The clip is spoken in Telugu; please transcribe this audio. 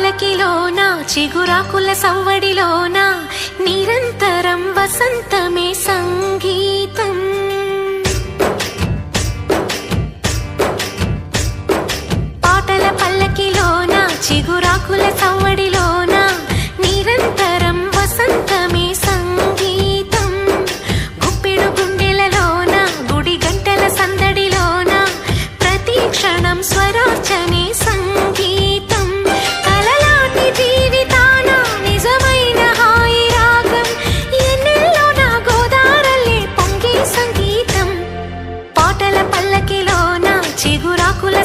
పల్లకిలోన చిగురాకుల సవ్వడిలోన నిరంతరం వసంతమే సంగీతం. పాటల పల్లకిలోన చిగురాకుల సవ్వడిలోన నిరంతరం వసంతమే సంగీతం. గుప్పెడు గుండెలలోన గుడి గంటల సందడిలోన ప్రతి క్షణం స్వరార్చనే సంగీతం. కలలాంటి జీవితాన నిజమైన హాయి రాగం ఎన్నెల్లో నా గోదారల్లే పొంగే సంగీతం. పాటల పల్లకిలోన చిగురాకుల